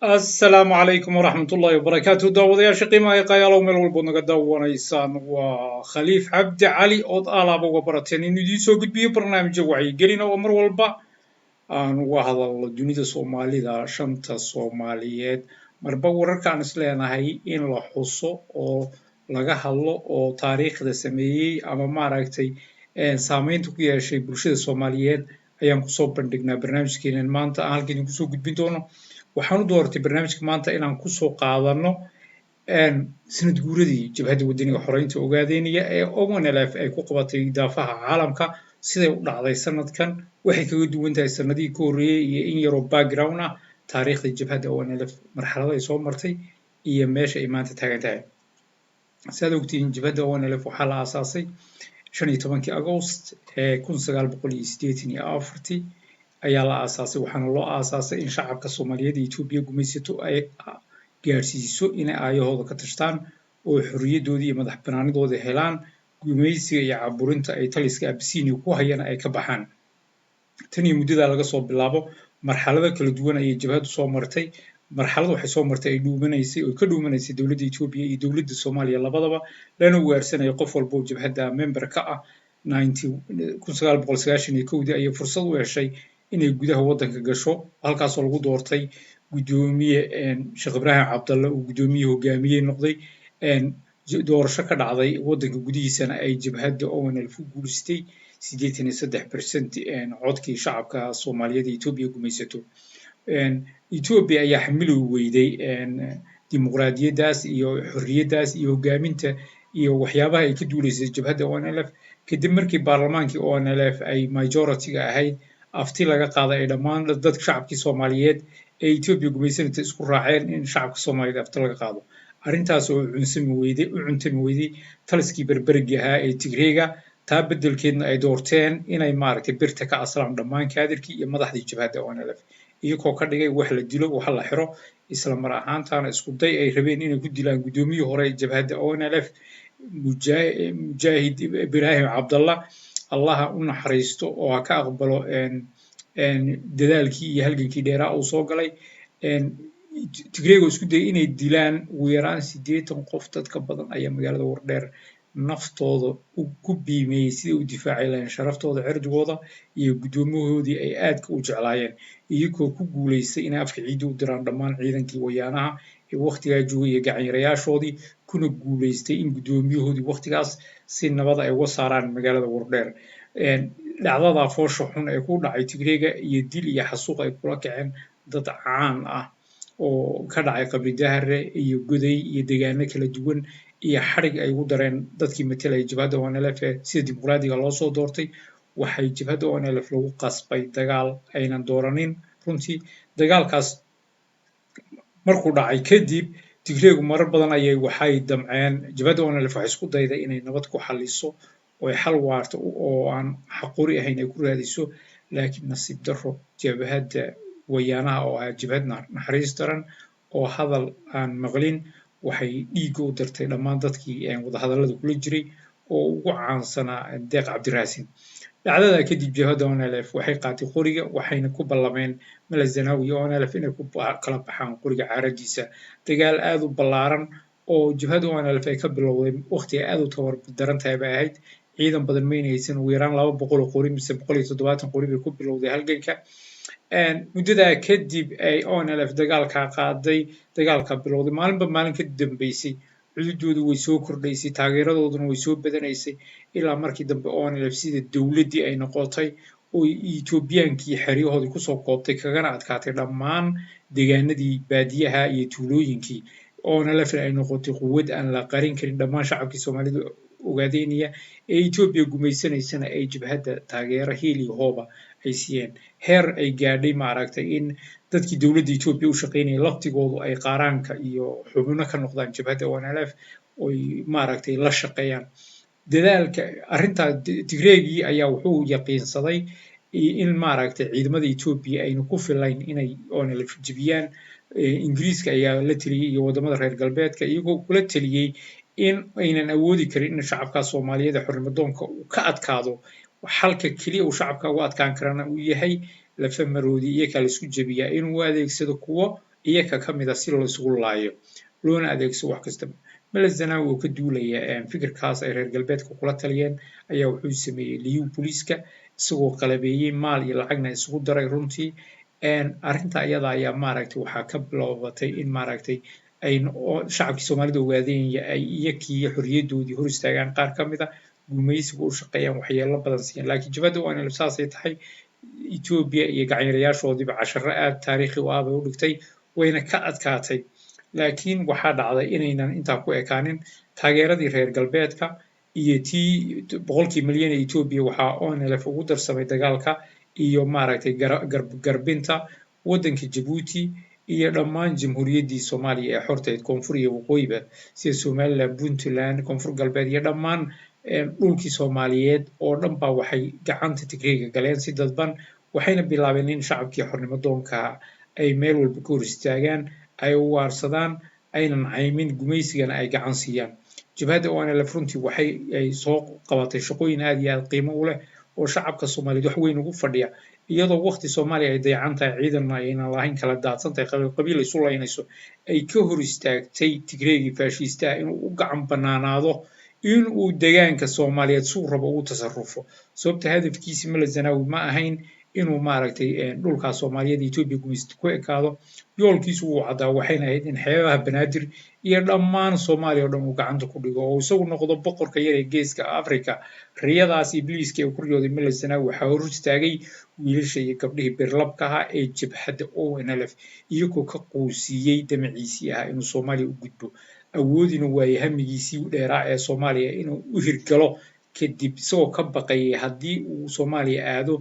السلام عليكم ورحمة الله وبركاته داودyaasha qiimaha ee qayaalow meel walbood naga daawanaysaan waa khaliif cabdi cali ood alaaba uga barateen inuu idiin soo gudbiyo barnaamijyo wacyigelin oo mar walba aan uga hadalno dunida soomaalida shanta soomaaliyeed marba wararka aan is leenahay in la xuso oo laga hadlo oo taariikhda sameeyey ama maaragtay saameynta ku yeeshay bulshada soomaaliyeed ayaan kusoo bandhignaa barnaamijkeenan maanta aan halka idin kusoo gudbin doono waxaan u doortay barnaamijka maanta inaan kusoo qaadano sanad guuradii jabhadda wadaniga xoreynta ogaadeynaya ee ONLF ay ku qabatay daafaha caalamka siday u dhacday sanadkan waxay kaga duwan tahay sanadihii ka horreeyey iyo in yaroo background ah taariikhda jabhadda ONLF marxalada ay soo martay iyo meesha ay maanta taagan tahay sidaad ogtihiin jabhadda ONLF waxaa la aasaasay 15 Agost 1984 ayaa la aasaasay waxaana loo aasaasay in shacabka Soomaaliyeed ee Itoobiya gumaysato ay gaarsiiso inay aayahooda ka tashtaan oo xorriyadoodii iyo madax banaanidooda helaan gumaysiga iyo caburinta ay taliska Abyssinia ku hayaan ay ka baxaan tan iyo muddada laga soo bilaabo marxalado kala duwan ayay jabhaddu soo martay marxalad waxay soo martay ay dhuumanaysay oo ka dhuumanaysay dowladda Itoobiya iyo dowladda Soomaaliya labadaba lana ugaarsanaya qof walba oo jabhadda member ka ah 1991 ayay fursad u heshay inay gudaha waddanka gasho halkaasoo lagu doortay gudoomiye Sheekh Ibraahim Cabdalle uu gudoomiye hogaamiye noqday doorasho ka dhacday waddanka gudihiisana ay jabhadda ONLF ku guuleystay 83% codkii shacabka Soomaaliyeed ee Itoobiya gumaysato Itoobiya ayaa xamili weyday dimuqraadiyaddaas iyo xorriyaddaas iyo hogaaminta iyo waxyaabaha ay ka duuleysay jabhadda ONLF kadib markii baarlamaankii ONLF ay majority-ga ahayd afti laga qaaday ay dhammaan dadka shacabkii Soomaaliyeed ee Itoobiya gumaysanaysa isku raaceen in shacabka Soomaaliyeed afti laga qaado arrintaas oo cuntami weyday taliskii berberigii ahaa ee Tigreega taa beddelkeedna ay doorteen inay maaragtay birta ka aslaan dhammaan kaadirkii iyo madaxdii jabhadda ONLF iyagoo ka dhigay wax la dilo wax la xiro isla mar ahaantaana isku day ay rabeen inay ku dilaan gudoomiyihii hore ee jabhadda ONLF Mujaahid Ibraahim Cabdalla allaha u naxariisto oo ha ka aqbalo dadaalkii iyo halgankii dheeraa uu soo galay Tigreego isku dayay inay dilaan ugu yaraan 80 qof dadka badan ayaa magaalada Wardheer naftooda ku biimeeyay sidii u difaaci lahayn sharaftooda cirdigooda iyo gudoomiyahoodii ay aadka u jeclaayeen iyagoo ku guuleystay inay afka ciidda u diraan dhammaan ciidankii wayaanaha ee waqtigaa joogay iyo gacanyarayaashoodii kuna guuleystay in gudoomiyahoodii waqtigaas si nabad ay uga saaraan magaalada Wardheer dhacdada foosha xun ee ku dhacay Tigreega iyo dil iyo xasuuq ay kula kaceen dad caan ah oo ka dhacay Qabri Dahare iyo Goday iyo deegaano kala duwan iyo xarig ay ugu dareen dadkii metelay jabhadda ONLF sida dimuqraadiga loo soo doortay waxay jabhadda ONLF lagu qasbay dagaal aynan dooranin runtii dagaalkaas markuu dhacay kadib Tigreegu marar badan ayay waxay damceen jabhadda ONLF waxay isku dayday inay nabad ku xalliso oo ay xal waarta oo aan xaquri ahayn ay ku raadiso laakiin nasiib darro jabhadda wayaanaha oo ah jabhad naxariis daran oo hadal aan maqlin waxay dhiig u dartay dhammaan dadkii wadahadallada kula jiray oo ugu caansanaa Deeq Cabdiraasin dhacdada kadib jabhadda ONLF waxay qaatay qoriga waxayna ku ballameen Mala Zanaawi iyo ONLF inay ku kala baxaan qoriga caaradiisa dagaal aad u ballaaran oo jabhadda ONLF ay ka bilowday waqti aad u tabar daran tahay bay ahayd ciidan badan ma haysan ugu yaraan 200 qori mise 170 qori bay ku bilowday halganka muddadaa kadib ay onlf dagaalkaa qaaday dagaalka bilowday maalinba maalin ka dambeysay cududoodu way soo kordhaysay taageeradooduna way soo badanaysay ilaa markii dambe onlf sida dowladdii ay noqotay oo etoobiyaankii xeryahoodii kusoo koobtay kagana adkaatay dhammaan deegaanadii baadiyaha iyo tuulooyinkii onlfna ay noqotay quwad aan la qarin karin dhammaan shacabkii soomaalida ogaadeynaya ee etoobiya gumaysanaysana ay jabhadda taageero hiil iyo hooba ay siiyeen heer ay gaadhay maaragtay in dadkii dowladda etoobiya u shaqaynayay laftigoodu ay qaaraanka iyo xubno ka noqdaan jabhadda onlf oy maaragtay la shaqeeyaan dadaalka arrintaa tigreegii ayaa wuxuu yaqiinsaday in maaragtay ciidamada etoobiya ayna ku filayn inay onlf jebiyaan ingiriiska ayaa la teliyey iyo wadamada reer galbeedka iyagoo kula teliyey in aynan awoodi karin in shacabka soomaaliyeed ee xornimadoonka uu ka adkaado xalka keliya uu shacabka uga adkaan karana uu yahay lafa maroodi iyakaa laisku jebiyaa inuu adeegsado kuwo iyaka ka mid a si laisugu laayo loona adeegsado wax kastaba mele zanaawi oo ka duulaya fikirkaas ay reer galbeedka kula taliyeen ayaa wuxuu sameeyey liyu booliiska isagoo qalabeeyey maal iyo lacagna isugu daray runtii arrinta iyada ayaa maaragtay waxaa ka bilowbatay in maaragtay ay shacabkii soomaalida ogaadeenaya ay iyakii xorriyaddoodii hor istaagaan qaar ka mid a gumaysiga u shaqeeyaan waxyeelo badan siiyaan laakiin jabhadda onlf saasay tahay etoobiya iyo gacanyarayaashoodiiba casharo aad taariikhi u ah bay u dhigtay wayna ka adkaatay laakiin waxaa dhacday inaynan intaa ku ekaanin taageeradii reer galbeedka iyo tii boqolkii milyan ee etoobiya waxaa onlf ugu darsamay dagaalka iyo maaragtay garbinta waddanka jabuuti iyo dhammaan jamhuuriyaddii soomaaliya ee xorteed koonfur iyo waqooyiba sida somaliland puntland koonfur galbeed iyo dhammaan dhulkii soomaaliyeed oo dhan baa waxay gacanta tigreega galeen si dadban waxayna bilaabeen in shacabkii xornimadoonka ay meel walba ka hor istaagaan ay u waarsadaan aynan caymin gumaysigana ay gacan siiyaan jabhadda onlf runtii waxay ay soo qabatay shaqooyin aad iyo aad qiimo u leh oo shacabka soomaaliyeed wax weyn ugu fadhiya iyadoo waqti soomaaliya ay dayacan tahay ciidanna aynan lahayn kala daadsan tahay qabiil isu laynayso ay ka hor istaagtay tigreegii faashiistaha inuu u gacan bannaanaado in uu degaanka soomaaliyeed suu rabo ugu tasarrufo sababta hadafkiisi mele zanaawi ma ahayn inuu maaragtay dhulkaas soomaaliyeed etoobiya gumaysta ku ekaado yoolkiisu wuu caddaa waxayna ahayd in xeebaha banaadir iyo dhammaan soomaaliya oo dhan uu gacanta ku dhigo oo isagu noqdo boqorka yar ee geeska africa riyadaas ibliiska ee ku riyooday mele zanaawi waxaa hor istaagay wiilasha iyo gabdhihii birlabka ahaa ee jabhadda onlf iyagoo ka quusiiyey damaciisii ahaa inuu soomaaliya u gudbo awoodina waaye hamigiisii dheeraa ee soomaaliya inuu u hirgalo kadib isagoo ka baqayay haddii uu soomaaliya aado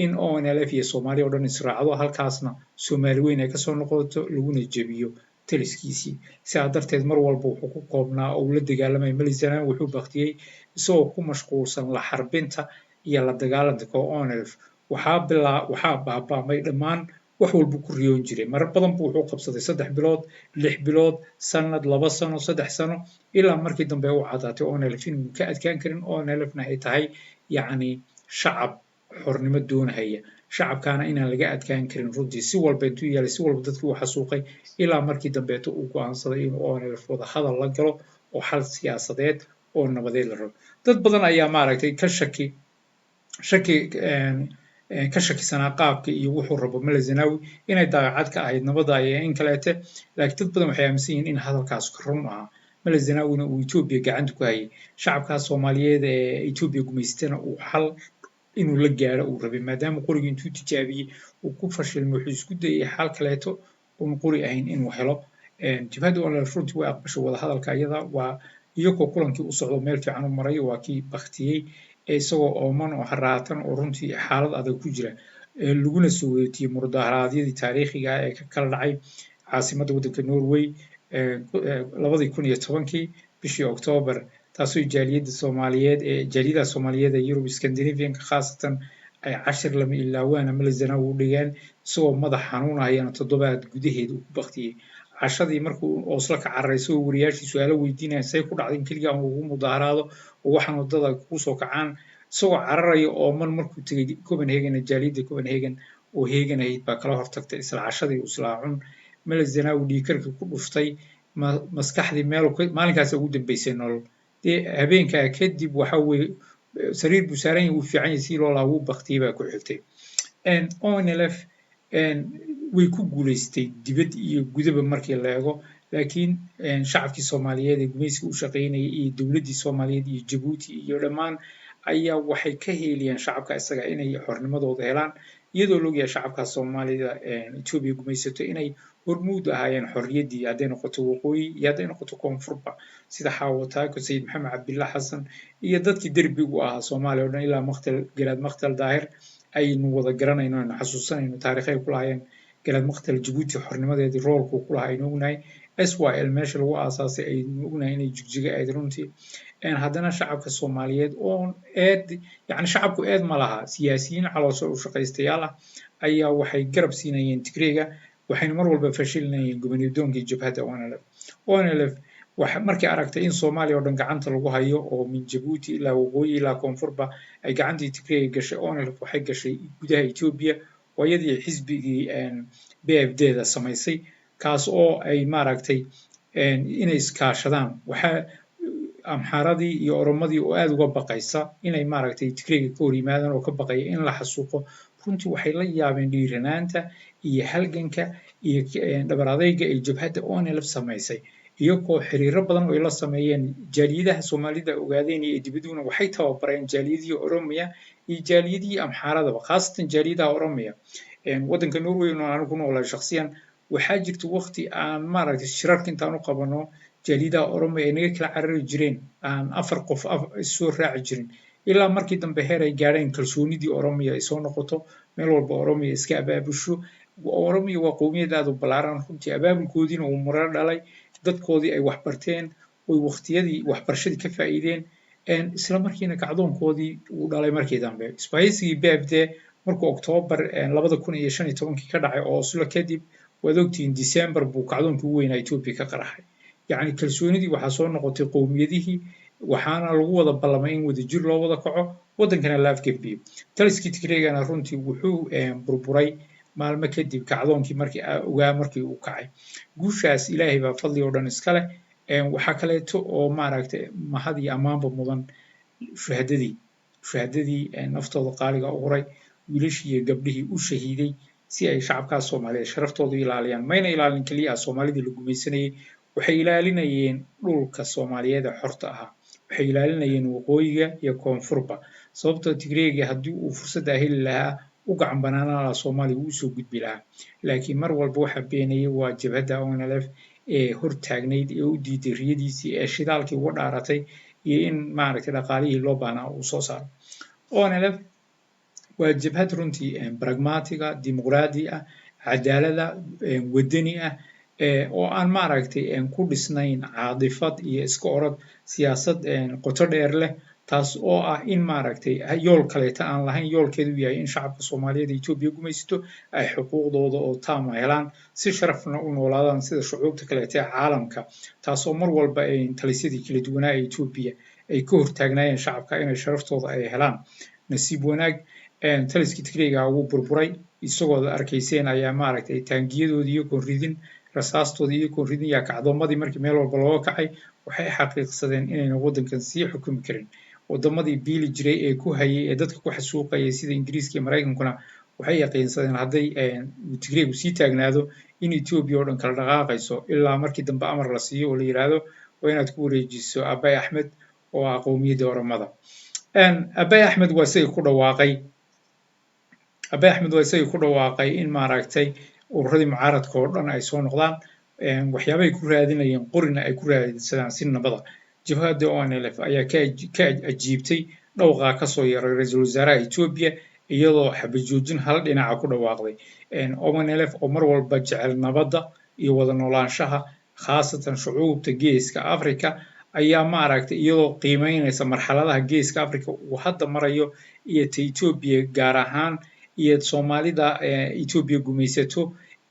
in onlf iyo soomaaliya oo dhan israacdo halkaasna soomaali weyn ay kasoo noqoto laguna jebiyo taliskiisii sidaa darteed mar walba wuxuu ku koobnaa oo uu la dagaalamaya mele zanaawi wuxuu baktiyey isagoo ku mashquulsan la xarbinta iyo la dagaalanka onlf waxaa baabaamay dhammaan wax walbu ku riyoon jiray marar badan buu wuxuu qabsaday 3 bilood 6 bilood sanad 2 sano 3 sano ilaa markii dambe uu cadaatay onlf inuu ka adkaan karin onlfna ay tahay yacni shacab xornimo doonahaya shacabkaana inaan laga adkaan karin runtii si walba intuu yeelay si walba dadkii u xasuuqay ilaa markii dambeeto uu go'aansaday inuu onlf wada hadal la galo oo xal siyaasadeed oo nabadeed la rabo dad badan ayaa maaragtay ka shakisanaa qaabka iyo wuxuu rabo mele zanaawi inay dabeecad ka ahayd nabada iyo in kaleete laakiin dad badan waxay aaminsan yihiin in hadalkaas run ahaa mele zanaawina uu etoobiya gacanta ku hayay shacabkaas soomaaliyeed ee etoobiya gumaystana uu xal inuu la gaaro uu rabay maadaama qorigii intuu tijaabiyey uu ku fashilmay wuxuu isku dayay xal kaleeto uun qori ahayn inuu helo jabhadda onlf runtii way aqbashay wada hadalka iyada waa iyagoo kulankii u socdo meel fiican u maray waa kii baktiyey isagoo ooman oo haraatan oo runtii xaalad adag ku jira laguna soo weetiyey mudaaharaadyadii taariikhiga ah ee ka kala dhacay caasimadda waddanka norway 2010 bishii Oktoobar taasoo jaaliyadaha Soomaaliyeed ee Yurub Scandinavian khaasatan ay cashir lama ilaawaana mele zanaawi u dhigeen isagoo madax xanuunayana 7 gudaheed uu ku baktiyey cashadii markuu Oslo ka cararay isagoo wariyaashii su'aalo weydiinaya say ku dhacday in keliya uu ugu mudaaharaado oo waxaan wadada ku soo kacaan isagoo cararaya oo markuu tegay Copenhagen jaaliyadda Copenhagen oo heeganayd baa kala hortagtay isla cashadii uu islaaxun mele zanaawi dhiigkarkii ku dhuftay maskaxdii meel maalinkaas ugu dambeysay nolol habeenkaa kadib waxa weeye sariir buu saaran yahay wuu fiican yahay si loo lahaa wuu baktiyey baa ku xigtay onlf way ku guulaystay dibad iyo gudaba markii la eego laakiin shacabkii Soomaaliyeed ee gumaysiga u shaqaynayay iyo dowladdii Soomaaliyeed iyo Jabuuti iyo dhammaan ayaa waxay ka helayaan shacabka isaga inay xornimadooda helaan iyadoo la ogyahay shacabka Soomaalida Itoobiya gumaysato inay hormuud ahaayeen xorriyaddii hadday noqoto waqooyi iyo hadday noqoto koonfurba sida Xaawo Taako Sayid Maxamed Cabdilla Xasan iyo dadkii derbigu ahaa Soomaaliya oo dhan ilaa Garaad Maqtal Daahir aynu wada garanayno aynu xasuusanayno taariikhay ku lahaayeen Garaad Maqtal Jabuuti xornimadeedii roolku ku lahaa aynu ognahay SYL meesha lagu aasaasay aynu ognahay inay jigjiga ahayd runtii haddana shacabka Soomaaliyeed oo yani shacabku eed ma laha siyaasiyiin caloosha u shaqaystayaal ah ayaa waxay garab siinayeen Tigreega waxayna mar walba fashilinayeen gobonidoonkii jabhadda ONLF markay aragtay in Soomaaliya oo dhan gacanta lagu hayo oo min Jabuuti ilaa waqooyi ilaa koonfurba ay gacantii Tigreega gashay ONLF waxay gashay gudaha Itoobiya oo iyadii xisbigii BFD-da samaysay kaas oo ay maaragtay inay iskaashadaan amxaaradii iyo oromadii oo aad uga baqaysa inay maaragtay Tigreega ka hor yimaadaan oo ka baqaya in la xasuuqo runtii waxay la yaabeen dhiiranaanta iyo halganka iyo dhabar adayga ay jabhadda ONLF samaysay iyagoo xiriiro badan oo ay la sameeyeen jaaliyadaha Soomaalida ogaadeen iyo dibaduna waxay tababareen jaaliyadihii Oromiya iyo jaaliyadihii amxaaradaba khaasatan jaaliyadaha Oromiya waddanka Norway oo aan ku noolahay shakhsiyan waxaa jirta waqti aan maaragtay shirarka intaan u qabano jaaliyadaha Oromiya ay naga kala carari jireen aan 4 qof soo raaci jirin ilaa markii dambe heer ay gaadheen kalsoonidii Oromiya ay soo noqoto meel walba Oromiya iska abaabusho Oromiya waa qowmiyad aad u ballaaran runtii abaabulkoodiina uu murar dhalay dadkoodii ay wax barteen oo waqtiyadii waxbarashadii ka faa'iideen isla markiina kacdoonkoodii uu dhalay markii dambe isbahaysigii BFD markuu Oktoobar 2015 ka dhacay oo Oslo kadib waad ogtihiin December buu kacdoonkii ugu weynaa Itoobiya ka qarxay yacni kalsoonidii waxaa soo noqotay qowmiyadihii waxaana lagu wada ballamay in wadajir loo wada kaco waddankana la afgembiyo taliskii Tigreegana runtii wuxuu burburay maalmo kadib kacdoonkii markii uu kacay guushaas ilaahay baa fadli oo dhan iska leh waxaa kaleeto oo maaragtay mahad iyo ammaanba mudan shuhadadii naftooda qaaliga u huray wiilashii iyo gabdhihii u shahiiday si ay shacabkaas Soomaaliyeed sharaftooda ilaaliyaan mayna ilaalin kaliya Soomaalidii la gumaysanayay waxay ilaalinayeen dhulka Soomaaliyeed ee xorta ahaa waxay ilaalinayeen waqooyiga iyo koonfurba sababtoo Tigreega haddii uu fursad heli lahaa u gacan banaanaan lahaa Soomaaliya uu soo gudbi lahaa laakiin mar walba waxa beenayay waa jabhadda ONLF ee hortaagnayd ee u diiday riyadiisii ee shidaalkii uga dhaaratay iyo in maaragtay dhaqaalihii loo baahnaa uu soo saaro ONLF waa jabhad runtii pragmatiga dimuqraadi ah cadaalada wadani ah oo aan maaragtay ku dhisnayn caadifad iyo iska orod siyaasad qoto dheer leh taas oo ah in maaragtay yool kaleeta aan lahayn yoolkeedu yahay in shacabka Soomaaliyeed ee Itoobiya gumaysto ay xuquuqdooda oo taam helaan si sharafna u noolaadaan sida shucuubta kaleeta ee caalamka taasoo mar walba ay talisyadii kala duwanaa ee Itoobiya ay ka hortaagnaayeen shacabka inay sharaftooda ay helaan nasiib wanaag taliskii Tigreega uu burburay isagoo arkayseen ayaa maaragtay taangiyadoodii iyo koonridin rasaastoodii iyo koonridin yaa kacdoomadii markii meel walba looga kacay waxay xaqiiqsadeen inayna waddankan sii xukumi karin waddamadii biili jiray ee ku hayay ee dadka ku xasuuqayay sida Ingiriiska iyo Mareykankuna waxay yaqiinsadeen hadday Tigreegu sii taagnaado in Itoobiya oo dhan kala dhaqaaqayso ilaa markii dambe amar la siiyo oo la yiraahdo waa inaad ku wareejiso Abiy Ahmed oo ah qowmiyadda Oromada Abiy Ahmed waa isagii ku dhawaaqay in maaragtay ururadii mucaaradka oo dhan ay soo noqdaan waxyaabahay ku raadinayeen qorina ay ku raadsadaan si nabada jabhadda ONLF ayaa ka ajiibtay dhawqa ka soo yaray ra'iisul wasaaraha Itoobiya iyadoo xabajoojin hal dhinaca ku dhawaaqday ONLF oo mar walba jecel nabadda iyo wada noolaanshaha khaasatan shucuubta geeska Afrika ayaa maaragtay iyadoo qiimeynaysa marxaladaha geeska Afrika uu hadda marayo iyo Itoobiya gaar ahaan iyo Soomaalida Itoobiya gumaysato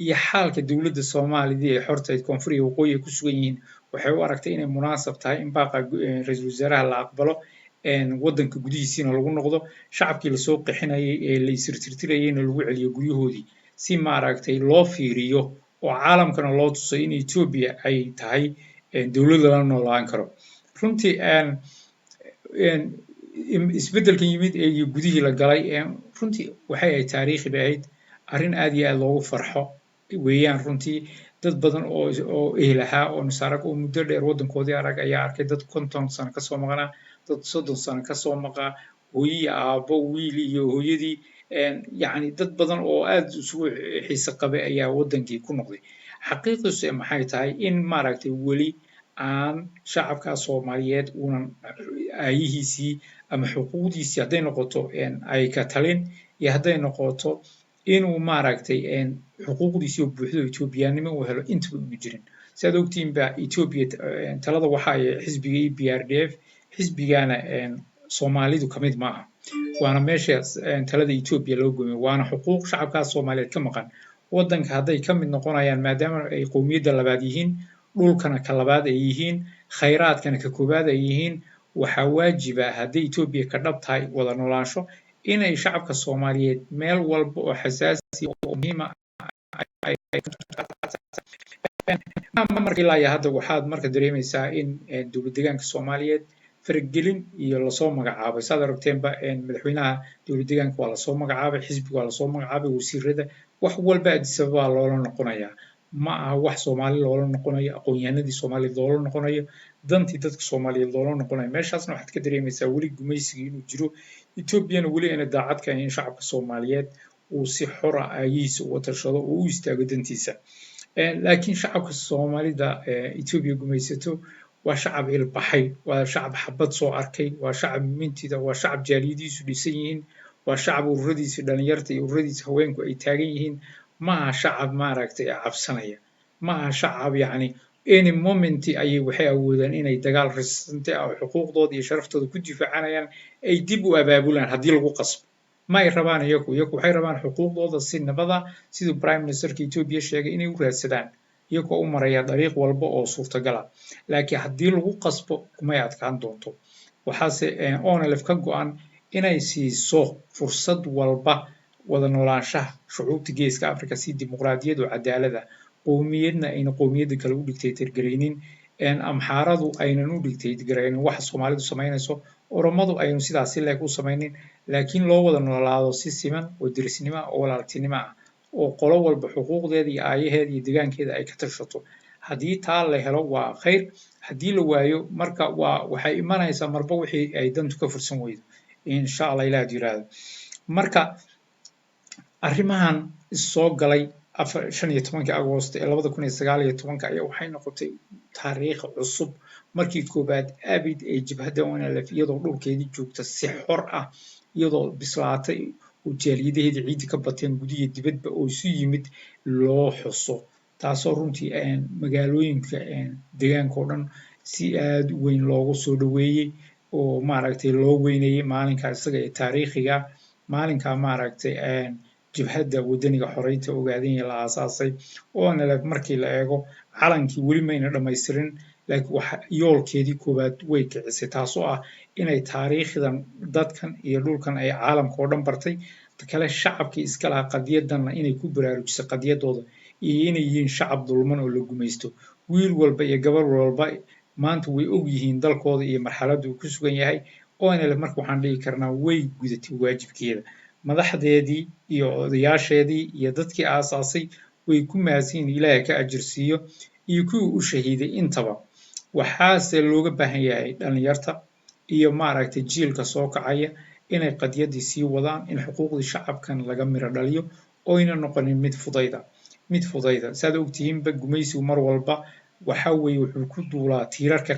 iyo xaalka dawladda Soomaalida ee xorta koonfur iyo waqooyi ku sugan yihiin waxay u aragtay inay munaasab tahay in baaqa ra'iisul wasaaraha la aqbalo waddanka gudihiisina lagu noqdo shacabkii la soo qixinayay ee la isirtirtirayayna lagu celiyo guryahoodii si maaragtay loo fiiriyo oo caalamkana loo tuso in Itoobiya ay tahay dawlad la noolaan karo runtii isbeddelkan yimid ee gudihii la galay runtii waxay ay taariikhi ahayd arrin aad iyo aad loogu farxo weeyaan runtii dad badan oo ehel ahaa oo nasarag oo muddo dheer waddankoodii arag ayaa arkay dad 50 sano kasoo maqnaa dad 30 sano kasoo maqaa hooyo iyo aabbo wiil iyo hooyadii yacni dad badan oo aad isugu xiise qabay ayaa waddankii ku noqday xaqiiqdiisu maxay tahay in maaragtay weli aan shacabka Soomaaliyeed uunan aayihiisii ama xuquuqdiisii hadday noqoto ay ka talin iyo hadday noqoto inuu maaragtay xuquuqdiisii oo buuxdo Etoobiyaanimo uu helo intaba uu jirin sidaad ogtihiin ba Ethiopia talada waxa ay xisbiga EPRDF xisbigana Soomaalidu kamid ma aha waana meesha talada Ethiopia loo gooyay waana xuquuq shacabka Soomaaliyeed ka maqan waddanka hadday ka mid noqonayaan maadaama ay qowmiyadda labaad yihiin dhulkana ka labaad ay yihiin khayraadkana ka koobaad ay yihiin waxaa waajiba hadday Ethiopia ka dhab tahay wada noolaansho inay shacabka Soomaaliyeed meel walba oo xasaasi oo muhiim ah markii la hadda waxaad marka dareemaysaa in dowlad deegaanka Soomaaliyeed faragelin iyo lasoo magacaabay saad aragteenba madaxweynaha dowlad deegaanka waa lasoo magacaabay xisbiga waa lasoo magacaabay wasiirada wax walba Addis Ababa loola noqonayaa ma aha wax Soomaali loola noqonayo aqoon-yahanadii Soomaaliyeed loola noqonayo dantii dadka Soomaaliyeed loola noqonayo meeshaasna waxaad ka dareemaysaa weli gumaysiga inuu jiro Ethiopiana weli ayna daacad ka ahayn shacabka Soomaaliyeed uu si xor ah aayihiisa uga tashado oo u istaago dantiisa laakiin shacabka Soomaalida Ethiopia gumaysato waa shacab ilbaxay waa shacab xabad soo arkay waa shacab mintida waa shacab jaaliyadiisu dhisan yihiin waa shacab ururadiisa dhalinyarta iyo ururadiisa haweenku ay taagan yihiin ma aha shacab maaragtay cabsanaya ma aha shacab yacni any moment ayay waxay awoodaan inay dagaal risante ah oo xuquuqdooda iyo sharaftooda ku difaacanayaan ay dib u abaabulaan haddii lagu qasbo ma ay rabaan iyagu waxay rabaan xuquuqdooda si nabada siduu prime ministerka Ethiopia sheegay inay u raadsadaan iyagoo u maraya dariiq walba oo suurtagal ah laakiin haddii lagu qasbo kumay adkaan doonto waxaase ONLF ka go'an inay siiso fursad walba wada noolaanshaha shucuubta geeska Afrika si dimuqraadiyad oo cadaalad ah qowmiyadna ayna qowmiyadda kale u dictator gareynin amxaaradu aynan u dictator gareynin waxa Soomaalidu samaynayso oromadu aynu sidaasi leeg u samaynin laakiin loo wada noolaado si siman oo dirisnimo oo walaaltinimo ah oo qolo walba xuquuqdeeda iyo aayaheeda iyo deegaankeeda ay ka tashato haddii taa la helo waa khayr haddii la waayo marka waxay imanaysaa marba wixii ay dantu ka fursan weydo insha Allah ilaahay yiraahdo marka arrimahan soo galay 15 Agoosto 2019 ayaa waxay noqotay taariikh cusub markii koobaad abid ay jabhadda ONLF iyadoo dhulkeedii joogta si xor ah iyadoo bislaatay oo jaaliyadaheeda ciidi ka bateen gudiga dibadba oo isu yimid loo xuso taasoo runtii magaalooyinka deegaanka oo dhan si aad u weyn loogu soo dhaweeyay oo maaragtay loo weynayay maalinka isaga ee taariikhiga maalinka maaragtay jabhadda wadaniga xoreynta ogaadeen la aasaasay ONLF markii la eego calankii weli mayna dhamaystirin laakiin waxa yoolkeedii koobaad way kicisay taasoo ah inay taariikhdan dadkan iyo dhulkan ay caalamka oo dhan bartay kale shacabkii iska lahaa qadiyadanna inay ku baraarujisay qadiyadooda iyo inay yihiin shacab dulman oo la gumaysto wiil walba iyo gabar walba maanta way og yihiin dalkooda iyo marxaladda uu ku sugan yahay ONLF marka waxaan dhihi karnaa way gudatay waajibkeeda madaxdeedii iyo odayaasheedii iyo dadkii aasaasay way ku mahadsan Ilaahay ka ajirsiiyo iyo kuwii u shahiiday intaba waxaase looga baahan yahay dhalinyarta iyo maaragtay jiilka soo kacaya inay qadiyadii sii wadaan in xuquuqdii shacabkan laga miro dhaliyo oo ayna noqonin mid fudayda saad ogtihiinba gumaysigu mar walba waxa weeye wuxuu ku duulaa tiirarka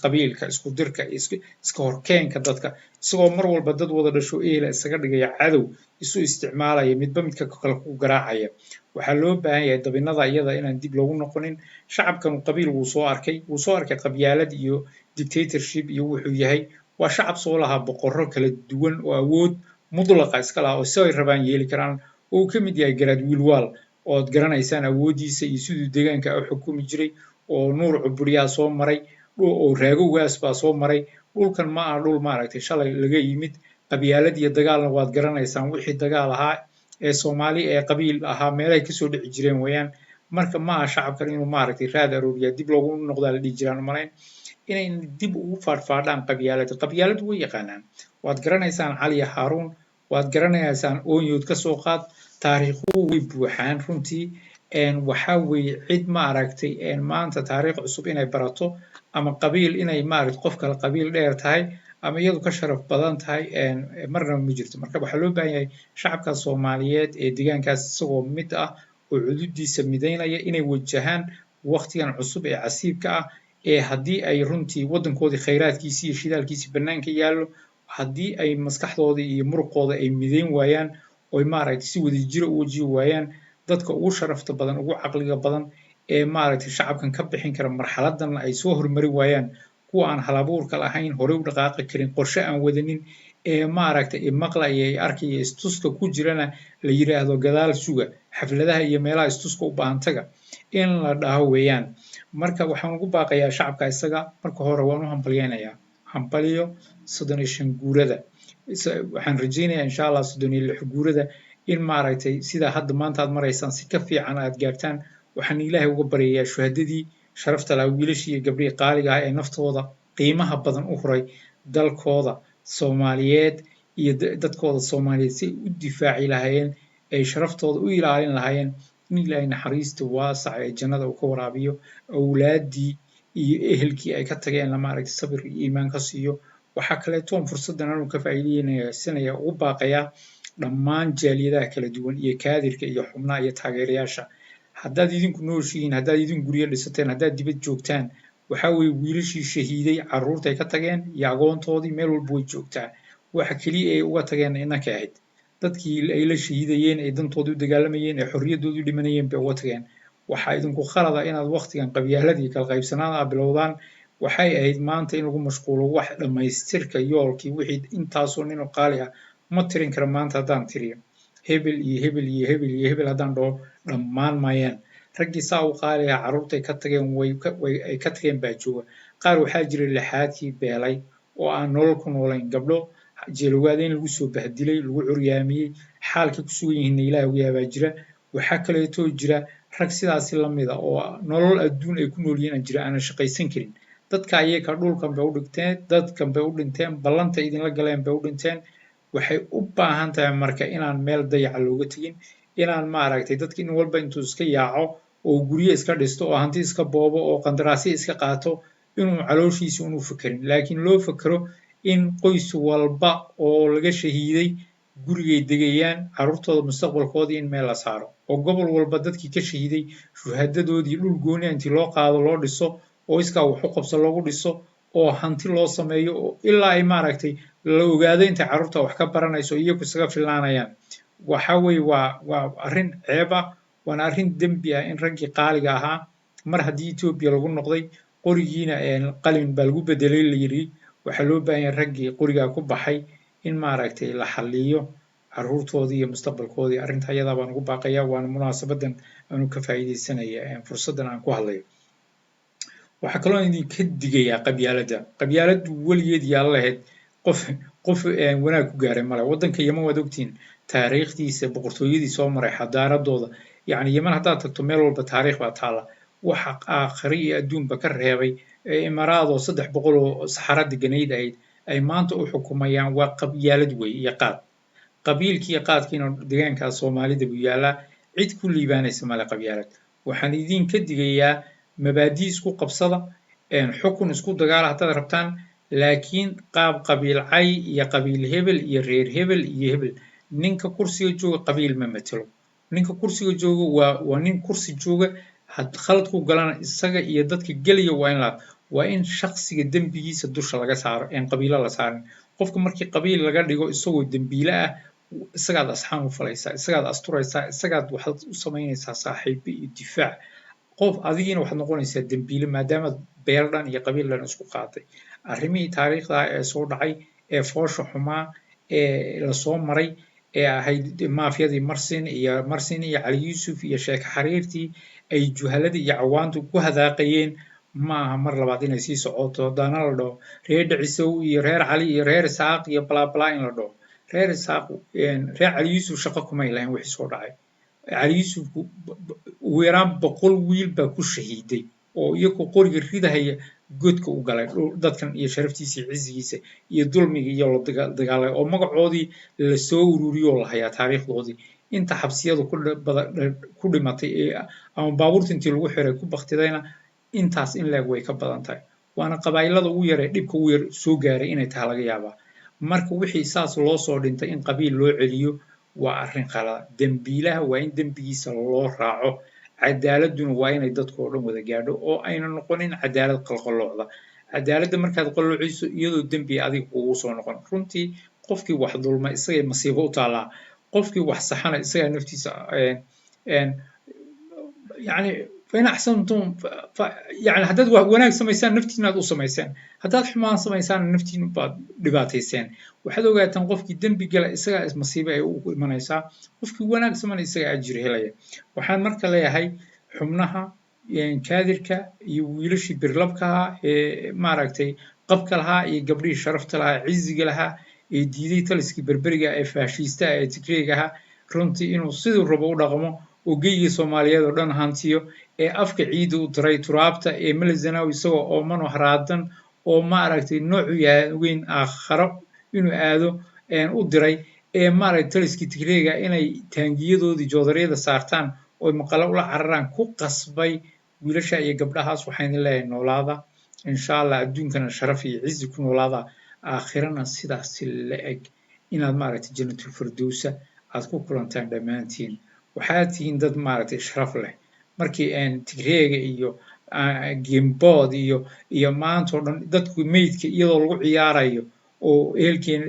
qabiilka isku dirka iska horkeenka dadka isagoo mar walba dad wada dhasho eela isaga dhigaya cadow isu isticmaalaya midba midka kale ku garaacaya waxaa loo baahan yahay dabinada iyada inaan dib loogu noqonin shacabkan qabiil wuu soo arkay qabyaalad iyo dictatorship iyo wuxuu yahay waa shacab soo lahaa boqorro kala duwan oo awood mudlaqa iska lahaa oo si ay rabaan yeeli karaan oo ka mid yahay garaad wiilwaal ood garanaysaan awoodiisa iyo siduu deegaanka u xukumi jiray oo nuur cuburiyaa soo maray oo raago waas baa soo maray dhulkan ma aha dhul maaragtay shalay laga yimid qabyaalad iyo dagaalna waad garanaysaan wixii dagaal ahaa ee Soomaali ee qabiil ahaa meelahay kasoo dhici jireen weeyaan marka ma aha shacabkan inuu maaragtay raad arooriya dib loogu noqdaa la dhihi jiraan malayn inay dib ugu faadfaadhaan qabyaalad way yaqaanaan waad garanaysaan Cali Haaruun waad garanaysaan Oonyood ka soo qaad taariikhuhu way buuxaan runtii waxaa weeye cid maaragtay maanta taariikh cusub inay barato ama qabiil inay maaragtay qof kale qabiil dheer tahay ama iyadu ka sharaf badan tahay marnaba ma jirto marka waxaa loo baahan yahay shacabka Soomaaliyeed ee deegaankaas isagoo mid ah oo xuduudiisa midaynaya inay wajahaan waqtigan cusub ee casiibka ah ee haddii ay runtii waddankoodii khayraadkiisii iyo shidaalkiisii bannaanka yaallo haddii ay maskaxdooda iyo muruqooda ay midayn waayaan oy maaragtay si wadajira u wajihi waayaan dadka ugu sharafta badan ugu caqliga badan ee maaragtay shacabkan ka bixin kara marxaladan ay soo hormari waayaan kuwa aan halabuurka lahayn hore u dhaqaaqi karin qorshe aan wadanin ee maaragtay maqlaya ee arkaya istuska ku jirana la yiraahdo gadaal suga xafladaha iyo meelaha istuska u baahan taga in la dhaho weeyaan marka waxaan ugu baaqayaa shacabka isaga marka hore waan u hambalyaynayaa hambaliyo 35 guurada waxaan rajaynayaa insha Allah 36 guurada in maaragtay sida hadda maanta aad maraysaan si ka fiican aad gaartaan waxaan ilaahay uga baryayaa shuhadadii sharafta lahaa wiilashii iyo gabdhihii qaaliga ah ee naftooda qiimaha badan u huray dalkooda Soomaaliyeed iyo dadkooda Soomaaliyeed si ay u difaaci lahaayeen ay sharaftooda u ilaalin lahaayeen in ilaahay naxariista waasac ee jannada uu ka waraabiyo awlaadii iyo ehelkii ay ka tageen la maaragtay sabir iyo iimaan ka siiyo waxaa kaleeto fursadan aanu ka faa'iideynayaa ugu baaqayaa dhammaan jaaliyadaha kala duwan iyo kaadirka iyo xubnaha iyo taageerayaasha haddaad idinku nooshihiin haddaad idin guryo dhisateen haddaad dibad joogtaan waxaa weeye wiilashii shahiiday carruurtay ka tageen iyo agoontoodii meel walba way joogtaa waxa keliya ay uga tageen innaka ahayd dadkii ay la shahiidayeen ee dantoodii u dagaalamayeen ee xorriyadoodii u dhimanayeen bay uga tageen waxaa idinku khalada inaad waqtigan qabyaaladii kala qaybsanaada bilowdaan waxay ahayd maanta in lagu mashquulo wax dhammaystirka yoolkii wixii intaasoo nin oo qaali ah ma tirin kara maanta haddaan tiriyo hebel iyo hebel iyo hebel iyo hebel haddaan dhaho dhammaan maayaan raggii saa u qaali ah carruurtay ka tageen ay ka tageen baa jooga qaar waxaa jira lixaadkii beelay oo aan nolol ku noolayn gabdho jeelowgaada in lagu soo bahdilay lagu curyaamiyey xaalkay ku sugan yihiinna ilaahay u yaabaa jira waxaa kaleetoo jira rag sidaasi la mida oo nolol adduun ay ku nool yihiin jira aanan shaqaysan karin dadka ayaga dhulkan bay u dhigteen dadkan bay u dhinteen ballanta idinla galeen bay u dhinteen waxay u baahan tahay marka inaan meel dayaca looga tegin inaan maaragtay dadka in walba intuu iska yaaco oo guryo iska dhisto oo hanti iska boobo oo qandaraasyo iska qaato inuu calooshiisa unu fekerin laakiin loo fekero in qoys walba oo laga shahiiday gurigay degayaan carruurtooda mustaqbalkoodii in meel la saaro oo gobol walba dadkii ka shahiiday shuhadadoodii dhul gooni intii loo qaado loo dhiso oo iskaa wax u qabso loogu dhiso oo hanti loo sameeyo oo ilaa ay maaragtay la ogaado intay carruurta wax ka baranayso iyagu isaga filaanayaan waxa weeye waa arrin ceeb ah waana arrin dembi ah in raggii qaaliga ahaa mar haddii Ethiopia lagu noqday qorigiina qalin baa lagu bedelay la yiri waxaa loo baahan yahay raggii qorigaa ku baxay in maaragtay la xalliyo carruurtoodii iyo mustaqbalkoodii arrinta ayadaa baan ugu baaqayaa waana munaasabadan aanu ka faa'iidaysanaya fursaddan aan ku hadlayo waxaa kaloo idinka digayaa qabyaaladdu weligeed yaa lahayd qof wanaag ku gaaray male waddanka Yemen waad ogtiin taariikhdiisa boqortooyadii soo maray xadaaradooda yacni Yemen haddaad tagto meel walba taariikh baa taala waxa aakhiri iyo adduunba ka reebay imaraadoo 300 oo saxara deganayd ahayd ay maanta u xukumayaan waa qabyaalad weeye iyo qaad qabiilkii iyo qaadkiina deegaanka Soomaalida buu yaalaa cid ku liibaanaysa male qabyaalad waxaan idinka digayaa mabaadi isku qabsada xukun isku dagaal haddaad rabtaan laakiin qaab qabiil cay iyo qabiil hebel iyo reer hebel iyo hebel ninka kursiga jooga qabiil ma matalo ninka kursiga jooga waa nin kursi jooga had khalad ku galana isaga iyo dadka gelaya waa in shakhsiga dembigiisa dusha laga saaro qabiilo la saarin qofka markii qabiil laga dhigo isagoo dembiile ah isagaad asxaan u falaysaa isagaad asturaysaa isagaad waxaad u samaynaysaa saaxiibo iyo difaac qof adigiina waxaad noqonaysaa dembiile maadaama beel dhan iyo qabiil dhan isku qaatay arrimihii taariikhda ee soo dhacay ee foosha xumaa ee la soo maray ee ahayd maafiyadii Marsin iyo Cali Yuusuf iyo Sheekh Xariirtii ay juhaladii iyo cawaantu ku hadaaqayeen maaha mar labaad inay sii socoto hadana la dhaho reer Dhicisow iyo reer Cali iyo reer Isaaq iyo bla in la dhaho reer Isaaq reer Cali Yuusuf shaqo kuma ilayn wixii soo dhacay Cali Yuusuf ugu yaraan 100 wiil baa ku shahiiday oo iyagu qoriga ridahaya godka u galay dadkan iyo sharaftiisa iyo cizigiisa iyo dulmiga iyo la dagaalay oo magacoodii la soo ururiyo la hayaa taariikhdoodii inta xabsiyadu ku dhimatay ama baabuurta intii lagu xiray ku baktidayna intaas in leeg way ka badan tahay waana qabaa'ilada ugu yar ee dhibka ugu yar soo gaaray inay tahay laga yaabaa marka wixii saas loo soo dhintay in qabiil loo celiyo waa arrin qalada dembiilaha waa in dembigiisa loo raaco cadaaladuna waa inay dadkoo dhan wada gaadho oo ayna noqonin cadaalad qalqaloocda cadaaladda markaad qalloociso iyadoo dembi adiga kugu soo noqon runtii qofkii wax dulma isagay masiibo u taallaa qofkii wax saxana isagaa naftiisa yani fain axsantum yani haddaad wanaag samaysaan naftiinaad u samayseen haddaad xumaan samaysaan naftiin baad dhibaatayseen waxaad ogaataan qofkii dembi gala isagaa masiibo ay u imanaysaa qofkii wanaag samana isagaa ajir helaya waxaan marka leeyahay xubnaha kaadirka iyo wiilashii birlabka ahaa ee maaragtay qabka lahaa iyo gabdhihii sharafta lahaa ciziga lahaa ee diiday taliskii berberiga ee faashiistaha ee tigreega ahaa runtii inuu siduu rabo u dhaqmo oo geygii soomaaliyeed oo dhan hantiyo ee afka ciidda u diray turaabta ee melazanaw isagoo oomano haraadan oo maaragtay noocu yahay ogeyn aakharo inuu aado u diray ee maaragtay taliskii tigreega inay taangiyadoodii joodaryada saartaan oo maqalo ula cararaan ku qasbay wiilasha iyo gabdhahaas waxaan leeyahay noolaada insha allah adduunkana sharaf iyo cizi ku noolaada aakhirana sidaas la eg inaad maaragtay jannatul firdowsa aad ku kulantaan dhammaantiin waxaad tihiin dad maaragtay sharaf leh markii tigreega iyo gembood iyo maanta oo dhan dadku meydka iyadoo lagu ciyaarayo oo ehelkeen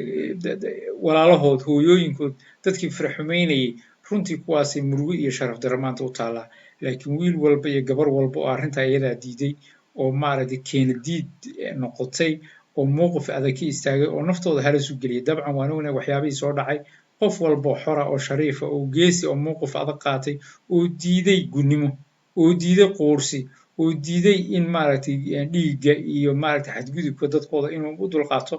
walaalahood hooyooyinkood dadkii faraxumeynayay runtii kuwaasay murugo iyo sharaf darro maanta u taallaa laakiin wiil walba iyo gabar walba oo arrintaa iyadaa diiday oo maaragtay keenadiid noqotay oo mowqif adag ka istaagay oo naftooda halis u geliyay dabcan waan ognahay waxyaabihii soo dhacay qof walba xora oo shariifa oo geesi oo mowqif adag qaatay oo diiday gunnimo oo diiday quursi oo diiday in maaragtay dhiigga iyo maaragtay xadgudubka dadkooda inuu u dulqaato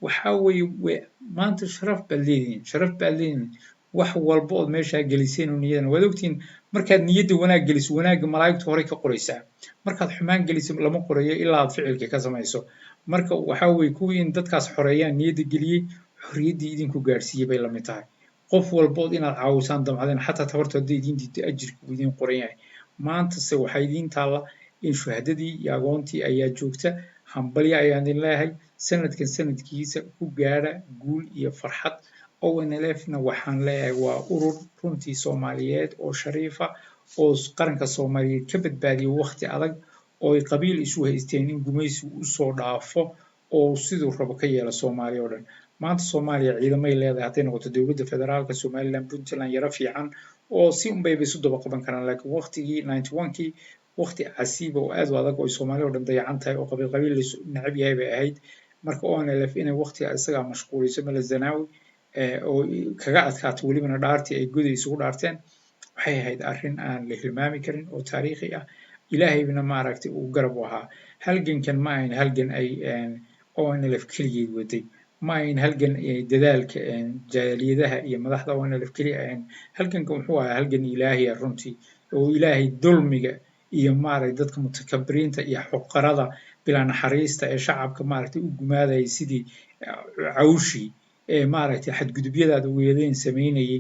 waxaa weeye maanta sharaf baad leedihiin wax walba ood meeshaa geliseen oo niyadana waad ogtihiin markaad niyadda wanaag geliso wanaagga malaa'igtu horey ka qoraysaa markaad xumaan geliso lama qorayo ilaa aad ficilka ka samayso marka waxaa weeye kuwii in dadkaas xoreeyaan niyadda geliyey xorriyaddii idinku gaadhsiiyey bay lamid tahay qof walbood inaad caawisaan damcadeen xataa tabarto hadday idiin diidto ajirka uu idiin qoran yahay maantase waxaa idiin taalla in shuhadadii iyo agoontii ayaa joogta hambalya ayaan idin leeyahay sanadkan sanadkiisa ku gaadha guul iyo farxad ONLFna waxaan leeyahay waa urur runtii Soomaaliyeed oo shariifa oo qaranka Soomaaliyeed ka badbaadiyay waqti adag oo ay qabiil isu haysteen in gumaysigu u soo dhaafo oo siduu rabo ka yeelo Soomaaliya oo dhan maanta Soomaaliya ciidamay leedahay hadday noqoto dowladda federaalka Somaliland Puntland yara fiican oo si unbay isu daba qaban karaan laakiin waqtigii 91kii waqti casiiba oo aad u adag oo Soomaaliya oo dhan dayacan tahay oo qabiil la necab yahay bay ahayd marka ONLF inay waqtiga isaga mashquuliso Melazanawi oo kaga adkaato welibana dhaartii ay goday isugu dhaarteen waxay ahayd arrin aan la hilmaami karin oo taariikhi ah ilaahayna maaragtay uu garab u ahaa halgankan ma ahayn halgan ay ONLF keligeed waday ma ahayn halgan dadaalka jaaliyadaha iyo madaxda ONLF keliya ahayn halgankan wuxuu ahaa halgan ilaahiya runtii oo ilaahay dulmiga iyo maaragtay dadka mutakabiriinta iyo xuqarada bilaa naxariista ee shacabka maaragtay u gumaadayay sidii cawshii maaragtay xadgudubyadaada weedeen samaynayay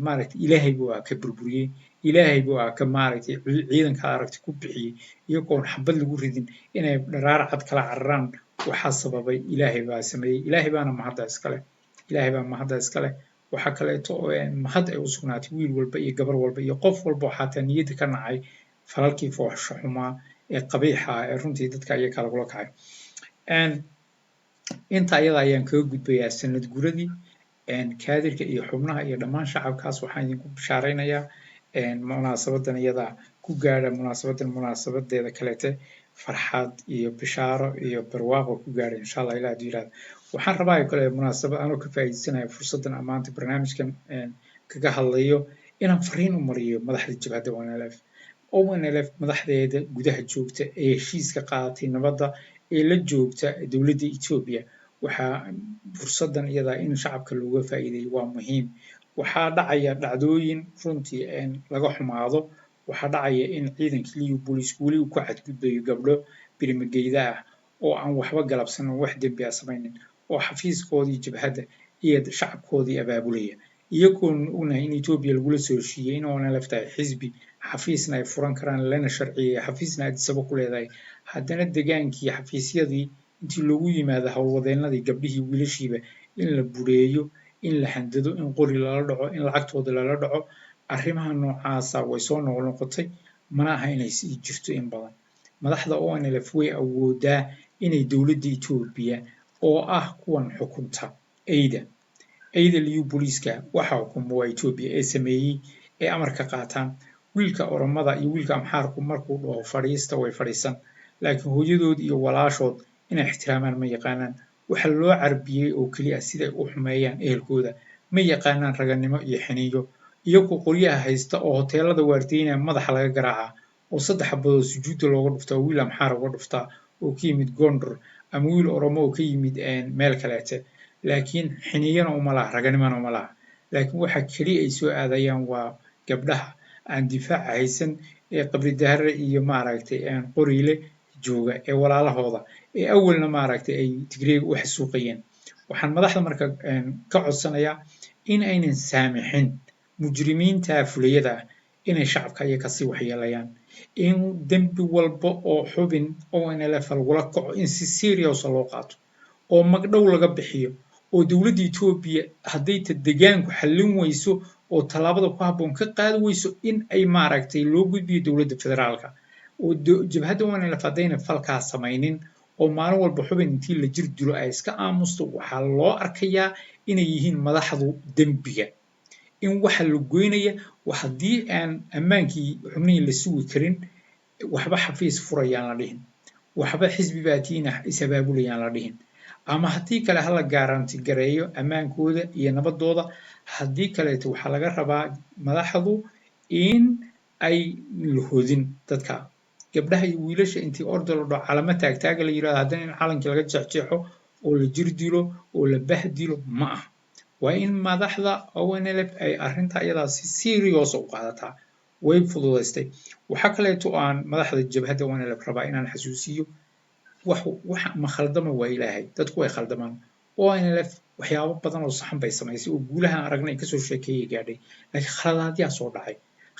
maaragtay ilaahay buu ka burburiyey ilaahay buu ka maaragtay ciidanka aragti ku bixiyey iyagoon xabad lagu ridin inay dharaar cad kala cararaan waxaa sababay ilaahay baa sameeyey ilaahay baana mahadda iskale waxaa kaleeto oo mahad ay u sugnaatay wiil walba iyo gabar walba iyo qof walba oo xataa niyadda ka nacay falalkii fooxsho xumaa ee qabiixa ah ee runtii dadka iyaga lagula kacay inta ayada ayaan kaga gudbayaa sanad guradii kaadirka iyo xubnaha iyo dhammaan shacabkaas waxaan idinku bishaaraynayaa munaasabadan iyada ku gaadha munaasabadeeda kaleete farxad iyo bishaaro iyo barwaaqo ku gaadha insha allah ilaa hadduu yiraahdo waxaan rabaa kale munaasabad anoo ka faa'iideysanaya fursaddan ammaanta barnaamijkan kaga hadlayo inaan fariin u mariyo madaxda jabhadda ONLF madaxdeeda gudaha joogta ee heshiiska qaadatay nabadda ee la joogta dowladda Ethiopia waxaa fursaddan iyada in shacabka looga faa'iideeyo waa muhiim waxaa dhacaya dhacdooyin runtii laga xumaado waxaa dhacaya in ciidankii liyu booliisku weli uu ku xadgudbayo gabdho birimageyda ah oo aan waxba galabsan oo wax dembi ah samaynin oo xafiiskoodii jabhadda iyo shacabkoodii abaabulaya iyagoon ognahay in Ethiopia lagula soo heshiiyey in ONLF tahay xisbi xafiisna ay furan karaan lana sharciyey xafiisna Addis Ababa ku leedahay haddana degaankii xafiisyadii intii loogu yimaado howlwadeennadii gabdhihii wiilashiiba in la bureeyo in la handado in qori lala dhaco in lacagtooda lala dhaco arrimaha noocaasa way soo noqnoqotay mana aha inay sii jirto in badan madaxda ONLF way awoodaa inay dowladda Ethiopia oo ah kuwan xukunta ayda liyu booliiska waxa xukuma waa Ethiopia ee sameeyey ee amarka qaataan wiilka Oromada iyo wiilka Amxaarku markuu dhaho fadhiista way fadhiisan laakiin hooyadood iyo walaashood inay ixtiraamaan ma yaqaanaan waxa loo carbiyey oo keliya siday u xumeeyaan ehelkooda ma yaqaanaan raganimo iyo xiniyo iyagoo qoryaha haysta oo hoteelada waardiyeynaya madaxa laga garaacaa oo 3 xabadood sujuudda looga dhuftaa wiil Amxaar uga dhuftaa oo ka yimid Gondor ama wiil Oromo oo ka yimid meel kaleete laakiin xiniyana uma laha raganimana uma laha laakiin waxa kaliya ay soo aadayaan waa gabdhaha aan difaac haysan ee qabri dahare iyo maaragtay qoriile jooga ee walaalahooda ee awalna maaragtay ay Tigreeg u xasuuqayeen waxaan madaxda marka ka codsanayaa in aynan saamixin mujrimiinta fulayada inay shacabka iyaga si waxyeelayaan in dembi walba oo xubin ONLF lagula kaco in si serious loo qaato oo magdhow laga bixiyo oo dowladda Ethiopia hadday deegaanku xallin weyso oo talaabada ku habboon ka qaadi weyso in ay maaragtay loo gudbiyo dowladda federaalka oo jabhadda ONLF haddayna falkaas samaynin oo maalin walba xubin intii la jir dilo ay iska aamusto waxaa loo arkayaa inay yihiin madaxdu dembiga in waxa la goynaya haddii aan ammaankii xubnihii la sugi karin waxba xafiis furayaan la dhihin waxba xisbi baatiina isabaabulayaan la dhihin ama haddii kale hala gaaranti gareeyo ammaankooda iyo nabadooda haddii kaleeto waxaa laga rabaa madaxdu in ay lahodin dadka gabdhaha iyo wiilasha intii orda la dhaco calamo taagtaaga la yidhahdo haddana in calankii laga jeexjeexo oo la jir dilo oo la bahdilo ma ah waa in madaxda ONLF ay arrinta iyadaa si serious u qaadataa way fududaystay waxa kaleeto aan madaxda jabhadda ONLF rabaa inaan xasuusiyo wax ma khaldama waa ilaahay dadku way khaldamaan ONLF waxyaabo badan oo saxan bay samaysay oo guulaha aragnay kasoo sheekeeyay gaadhay laakiin khaladaadyaa soo dhacay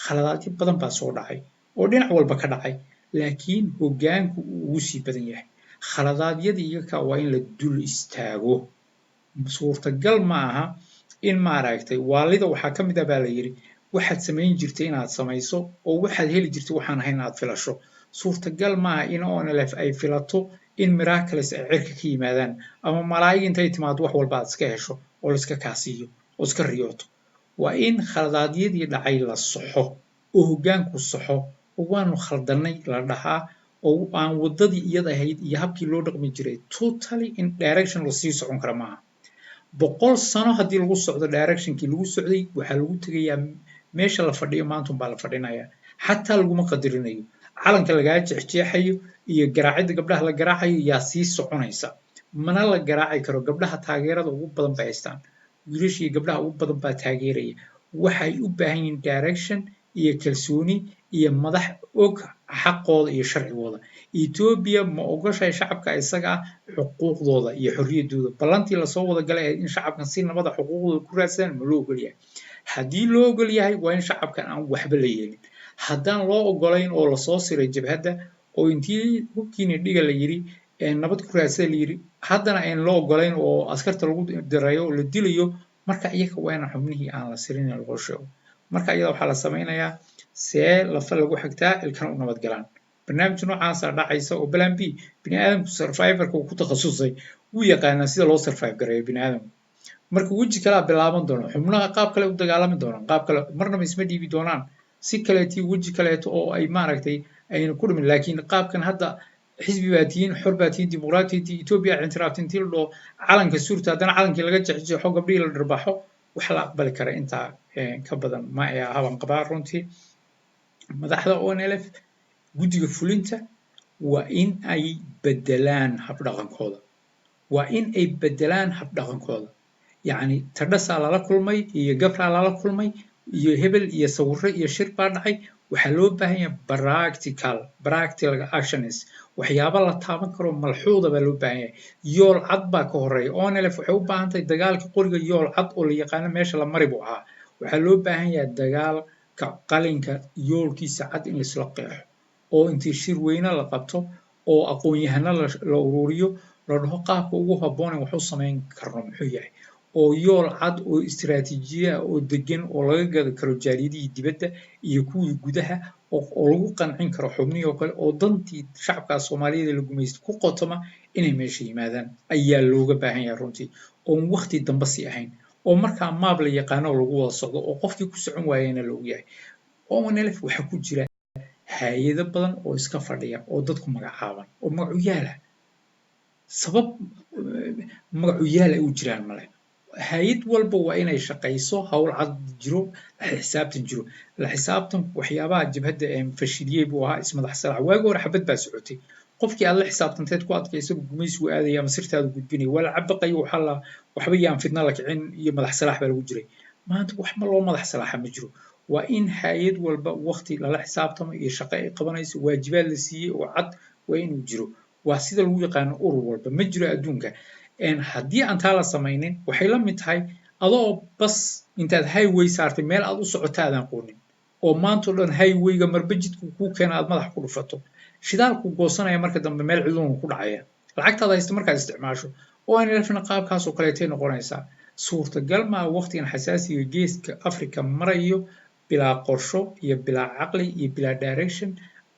khaladaadyo badan baa soo dhacay oo dhinac walba ka dhacay laakiin hoggaanku uu ugu sii badan yahay khaladaadiyada iyaga waa in la dul istaago suurtagal ma aha in maaragtay waalida waxaa ka mid ah baa la yidhi waxaad samayn jirtay inaad samayso oo waxaad heli jirtay waxaan ahayn inaad filasho suurtagal ma aha in ONLF ay filato in miraculous ay cirka ka yimaadaan ama malaa'ig intay timaado wax walba aad iska hesho oo la iska kaasiyo oo iska riyooto waa in khaladaadyadii dhacay la saxo oo hoggaanku saxo oo waanu khaldannay la dhahaa oo aan waddadii iyada ahayd iyo habkii loo dhaqmi jiray totally in direction lasii socon kara maaha 100 sano haddii lagu socdo directionkii lagu socday waxaa lagu tegayaa meesha la fadhiyo maanta unbaa la fadhinayaa xataa laguma qadarinayo calanka lagaa jeexjeexayo iyo garaacidda gabdhaha la garaacayo yaa sii soconaysa mana la garaaci karo gabdhaha taageerada ugu badan bay haystaan wiilasha iyo gabdhaha ugu badan baa taageeraya waxay u baahan yihiin direction iyo kalsooni iyo madax og xaqooda iyo sharcigooda Ethiopia ma ogashay shacabka isaga xuquuqdooda iyo xorriyadooda ballantii la soo wada galay in shacabkan si nabada xuquuqdooda ku raadsadaan ma loo ogol yahay haddii loo ogol yahay waa in shacabkan aan waxba la yeelin haddaan loo ogolayn oo la soo siray jabhadda oo intii hubkiina dhiga la yiri nabad ku raadsada la yiri haddana aan loo ogolayn oo askarta lagu dirayo oo la dilayo marka iyaga waa in xubnihii aan la sirin loo sheego marka iyada waxaa la sameynayaa see lafa lagu xigtaa ilkan u nabad galaan barnaamij noocaas ah dhacaysa oo plan B bini aadamku survivorka uu ku takhasusay uu yaqaanaa sida loo survive gareeyo bini aadamku marka weji kale bilaaban doono xubnaha qaab kale u dagaalami doonaan qaab kale marnaba isma dhiibi doonaan si kaleetii weji kaleeto oo ay maaragtay ayna ku dhimin laakiin qaabkan hadda xisbi baa tihiin xor baa tihiin dimuqraatiyadii Ethiopia intiraafti intii la dhaho calanka suurta haddana calankii laga jeexjeexo gabdhihii la dhirbaxo wax la aqbali kara intaa ka badan ma ay ahaban qabaa runtii madaxda ONLF guddiga fulinta waa in ay bedelaan habdhaqankooda waa in ay bedelaan habdhaqankooda yacni tadhasaa lala kulmay iyo gabraa lala kulmay iyo hebel iyo sawirro iyo shir baa dhacay waxaa loo baahan yahay practical actions waxyaaba la taaban karo malxuuda baa loo baahan yahay yool cad baa ka horeeya onlf waxay u baahan tahay dagaalka qoriga yool cad oo la yaqaano meesha la mari buu ahaa waxaa loo baahan yahay dagaalka qalinka yoolkiisa cad in laisla qeexo oo intii shir weyne la qabto oo aqoon-yahano la ururiyo la dhaho qaabka ugu habboon wax u samayn karno muxuu yahay oo yool cad oo istiraatiijiya oo degan oo laga gadi karo jaaliyadihii dibadda iyo kuwii gudaha oo lagu qancin karo xubnihii oo kale oo dantii shacabka Soomaaliyeed la gumaysto ku qotoma inay meesha yimaadaan ayaa looga baahan yahay runtii oo waqti dambe si ahayn oo markaa maab la yaqaano lagu wada socdo oo qofkii ku socon waayayna loogu yahay ONLF waxa ku jira hay'ado badan oo iska fadhiya oo dadku magacaaban oo magacuyaal ah sabab magacuyaal ay u jiraan male hay'ad walba waa inay shaqayso hawl cad jiro la xisaabtan waxyaabaha jabhadda fashiliyay buu ahaa ismadax salaax waagi hore xabad baa socotay qofkii aad la xisaabtanteed ku adkaysa gumaysigu aadaya ama sirtaadu gudbinaya wala cabaqayo waxba yaan fidna la kicin iyo madax salaax baa lagu jiray maanta wax ma loo madax salaaxa ma jiro waa in hay'ad walba waqti lala xisaabtamo iyo shaqo ay qabanayso waajibaad la siiyey oo cad waa inuu jiro waa sida lagu yaqaano urur walba ma jiro adduunka haddii aan taa la samaynin waxay la mid tahay adoo bas intaad highway saartay meel aad u socoto aadan qoonin oo maanta oo dhan highwayga marba jidku kuu keena aad madax ku dhufato shidaalku goosanaya marka dambe meel cidluun ku dhacaya lacagtaada haysta markaad isticmaasho ONLFna qaabkaas oo kaleetay noqonaysaa suurtagal maa waqtigan xasaasiga geeska Afrika marayo bilaa qorsho iyo bilaa caqli iyo bilaa direction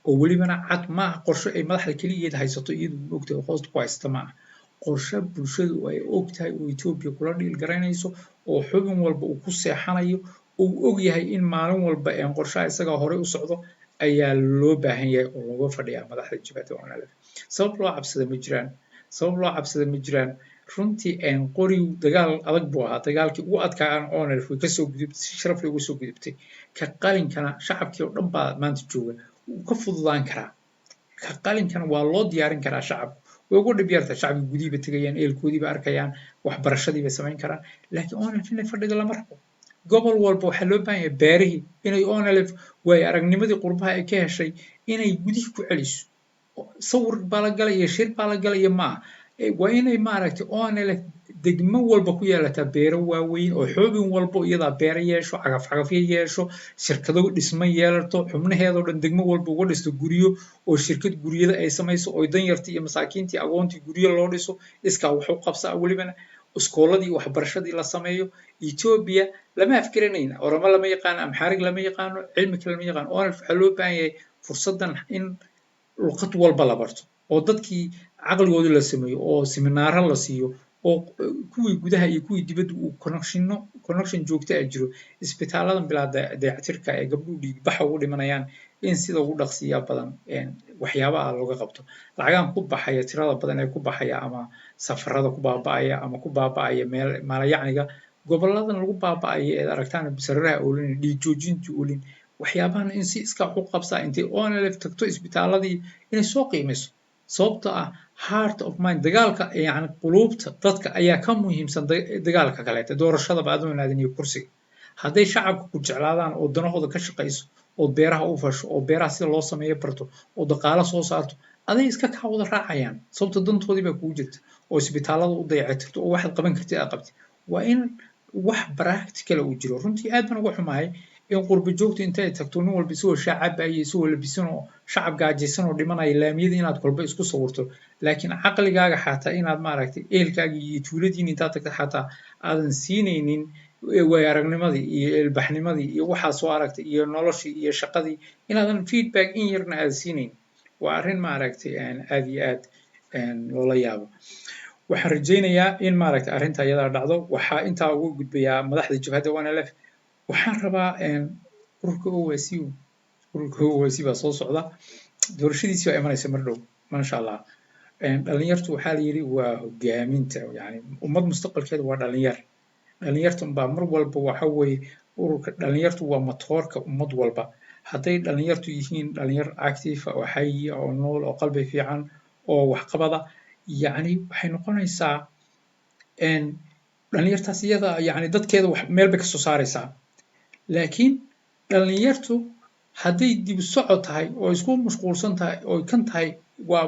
oo welibana cad maaha qorsho ay madaxda keligeed haysato iyadu ogtahay hoosta ku haysta maaha qorshe bulshadu ay ogtahay oo Ethiopia kula dhiil garanayso oo xubin walba uu ku seexanayo uu og yahay in maalin walba qorshaha isaga hore u socdo ayaa loo baahan yahay oo looga fadhiyaa madaxda jabhadda ONLF sabab loo cabsada ma jiraan runtii qori dagaal adag buu ahaa dagaalkii ugu adkaa ONLF way kasoo gudubtay si sharaf leh uga soo gudubtay ka qalinkana shacabkii oo dhan baa maanta jooga wuu ka fududaan karaa ka qalinkana waa loo diyaarin karaa shacabku way ugu dhib yartahay shacabka gudihiiba tegayaan eelkoodiiba arkayaan waxbarashadiiba samayn karaan laakiin ONLF inay fadhiga lama rabo gobol walba waxaa loo baahan yahay beerihii inay ONLF way aragnimadii qurbaha ay ka heshay inay gudihii ku celiso sawir baa la galay iyo shir baa la galay iyo maaha waa inay maaragtay ONLF degmo walba ku yeelataa beero waaweyn oo xubin walba iyadaa beero yeesho cagafcagafyo yeesho shirkado dhismo yeelato xubnaheedoo dhan degmo walba uga dhisto guryo oo shirkad guryada ay samayso oo danyartii iyo masaakiintii agoontii guryo loo dhiso iskaa wax u qabsaa welibana iskooladii waxbarashadii la sameeyo Ethiopia lama afkaranayna oramo lama yaqaano amxaarig lama yaqaano cilmi kale lama yaqaano ONLF waxaa loo baahan yahay fursadan in luqad walba la barto oo dadkii caqligooda la sameeyo oo seminaaro la siiyo oo kuwii gudaha iyo kuwii dibadda uu connection joogto ah jiro isbitaaladan bilaa dayactirka ee gabdhuhu dhiigbaxa ugu dhimanayaan in sida ugu dhaqsiya badan waxyaabaha looga qabto lacagaan ku baxaya tirada badan ee ku baxaya ama safarada ku baaba'aya ama ku baaba'aya maalayacniga goboladan lagu baaba'aya ee aragtaan sararaha oolin dhiig joojinta oolin waxyaabahan in si iska xu qabsaa intay ONLF tagto isbitaaladii inay soo qiimeyso sababtoo ah heart of mind dagaalka yani quluubta dadka ayaa ka muhiimsan dagaalka kaleeta doorashada baadoonaadin iyo kursiga hadday shacabka ku jeclaadaan oo danahooda ka shaqayso oo beeraha u fasho oo beeraha sida loo sameeyo barto oo dhaqaale soo saarto aday iska kaa wada raacayaan sababta dantoodii baa kugu jirta oo isbitaalada u dayactirto oo waxaad qaban kartid aad qabtid waa in wax practical uu jiro runtii aad baan uga xumahay in qurba joogta intay tagto nin walba isagoo shacabaya isagoo labisan oo shacab gaajaysan oo dhimanaya laamiyada inaad kolba isku sawirto laakiin caqligaaga xataa inaad maaragtay ehelkaaga iyo tuuladiin intaad tagta xataa aadan siinaynin way aragnimadii iyo ilbaxnimadii iyo waxaa soo aragtay iyo noloshii iyo shaqadii inaadan feedback in yarna aad siinayn waa arrin maaragtay aad iyo aad loola yaabo waxaan rajaynayaa in maaragtay arrinta iyadaa dhacdo waxaa intaa ugu gudbayaa madaxda jabhadda ONLF waxaan rabaa ururka OYC baa soo socda doorashadiisii baa imanaysa mar dhow maasha allah dhalinyartu waxaa la yidhi waa hogaaminta yani ummad mustaqbalkeeda waa dhalinyarta unbaa mar walba waxa weeye ururka dhalinyartu waa matoorka ummad walba hadday dhalinyartu yihiin dhalinyar active oo xayiya oo nool oo qalbi fiican oo waxqabada yani waxay noqonaysaa dhalinyartaas iyada yani dadkeeda meel bay kasoo saaraysaa laakiin dhalinyartu hadday dib socod tahay oo isku mashquulsan tahay oo kan tahay waa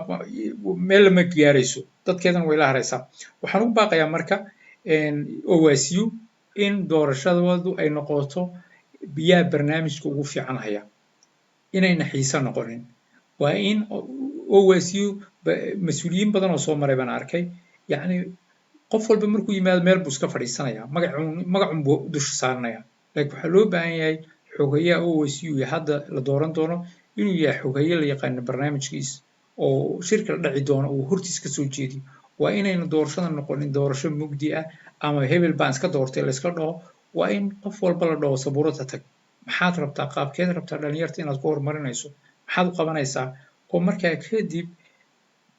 meel lama gaarayso dadkeedana way la haraysaa waxaan u baaqayaa marka OSU in doorashadoodu ay noqoto biyaa barnaamijka ugu fiican haya inayna xiisa noqonin waa in OSU mas-uuliyiin badan oo soo maray baan arkay yacni qof walba markuu yimaado meel buu iska fadhiisanaya magacun buu dusha saaranaya laakiin waxaa loo baahan yahay xogayaha OSU iyo hadda la dooran doono inuu yahay xogaye la yaqaano barnaamijkiisa oo shirka la dhaci doono uu hortiis ka soo jeediyo waa inayna doorashada noqonin doorasho mugdi ah ama hebel baan iska doortay la iska dhaho waa in qof walba la dhaho sabuurada tag maxaad rabtaa qaabkeed rabtaa dhalinyarta inaad ku horumarinayso maxaad u qabanaysaa oo markaa kadib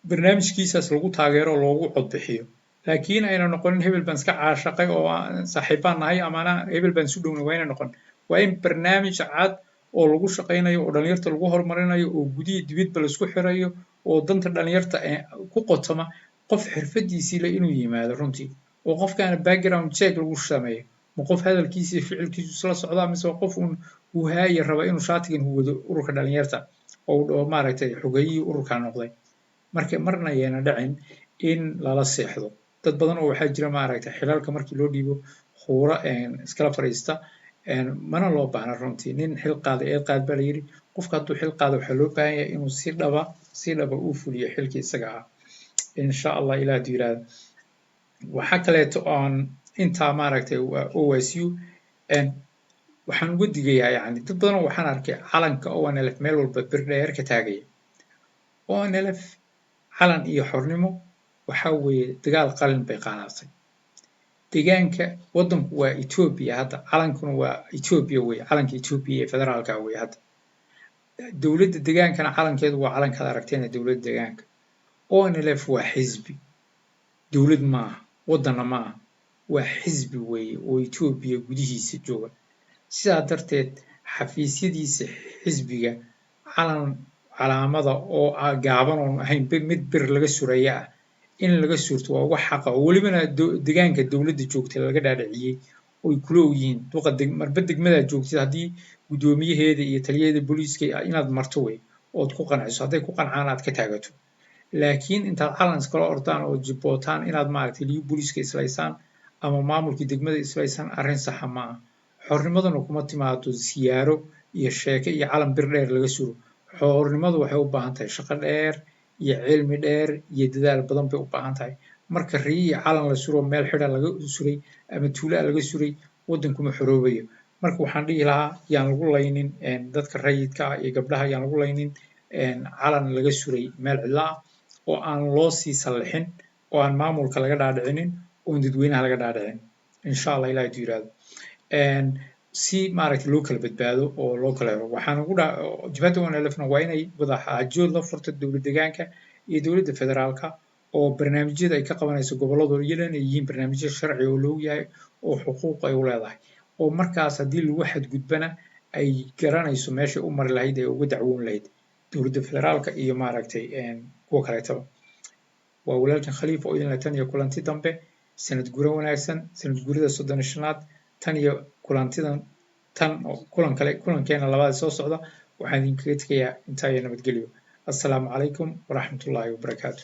barnaamijkiisaas lagu taageero oo loogu codbixiyo laakiin ayna noqonin hebel baan iska caashaqay oo saaxiibbaan nahay ama hebel baan isu dhownay waa ina noqon waa in barnaamij cad oo lagu shaqaynayo oo dhalinyarta lagu horumarinayo oo gudihi dibidba laisku xirayo oo danta dhalinyarta ku qotoma qof xirfadiisii le inuu yimaado runtii oo qofkaana background check lagu sameeyo ma qof hadalkiisa iyo ficilkiisu isla socdaa mise waa qof uun huhaaya raba inuu shaatigan huwado ururka dhalinyarta oo uu dhaho maaragtay xogayihii ururkaa noqday marka marna ayayna dhicin in lala seexdo dad badan oo waxaa jira maaragtay xilalka markii loo dhiibo khuura iskala fadhiista mana loo baahna runtii nin xil qaada eed qaad baa layidhi qofka hadduu xil qaado waxaa loo baahan yahay inuu si dhaba uu fuliyo xilkii isaga ah insha allah ilaah hadduu yidhaahdo waxaa kaleeto oon intaa maaragtay OSU waxaan uga digayaa yani dad badan oo waxaan arkay calanka ONLF meel walba birdheer ka taagaya ONLF calan iyo xornimo waxaa weeye dagaal qalin bay qaadatay deegaanka waddanku waa Ethiopia hadda calankuna waa Ethiopia weeye calanka Ethiopia ee federaalka weeye hadda dowladda deegaankana calankeedu waa calankaad aragteen dowladda deegaanka ONLF waa xisbi dowlad maaha waddanna maaha waa xisbi weeye oo Ethiopia gudihiisa jooga sidaa darteed xafiisyadiisa xisbiga calaamada oo gaaban oon ahayn mid bir laga suraya ah in laga surto waa wax xaqa oo welibana deegaanka dowladda joogtay laga dhaadhiciyey oy kula ogyihiin marba degmadaa joogtid haddii guddoomiyaheeda iyo taliyaheeda booliiska inaad marto wey ood ku qanciso hadday ku qancaan aad ka taagato laakiin intaad calan iskala ordaan oo jibbootaan inaad maaragtay liyu booliiska islaysaan ama maamulkii degmada islaysaan arrin saxa ma ah xornimaduna kuma timaado siyaaro iyo sheeke iyo calan bir dheer laga suro xornimadu waxay u baahan tahay shaqo dheer iyo cilmi dheer iyo dadaal badan bay u baahan tahay marka riyi iyo calan la suro meel xidha laga suray ama tuulaa laga suray waddankuma xoroobayo marka waxaan dhihi lahaa yaan lagu laynin dadka rayidka ah iyo gabdhaha yaan lagu laynin calan laga suray meel cidla ah oo aan loo sii sallixin oo aan maamulka laga dhaadhicinin oon dadweynaha laga dhaadhicin insha allah ilaah hadduu yidhaahdo si maaragtay loo kala badbaado oo loo kala helo waxaan ugu jabhadda ONLFna waa inay wada xaajood la furto dowlad deegaanka iyo dowladda federaalka oo barnaamijyada ay ka qabanayso gobolladooda iyadan ay yihiin barnaamijyo sharci oo loo yahay oo xuquuq ay u leedahay oo markaas haddii lagu xadgudbana ay garanayso meeshay u mari lahayd ee uga dacwoon lahayd dowladda federaalka iyo maaragtay kuwa kaleetaba waa walaalkan khaliif oo idinla tan iyo kulanti dambe sanad guro wanaagsan sanad gurida 35aad tan iyo kulantidan tan kulankeena labaad soo socda waxaan idinkaga tegayaa intaa iyo nabadgelyo assalaamu calaykum waraxmatullaahi wabarakaatu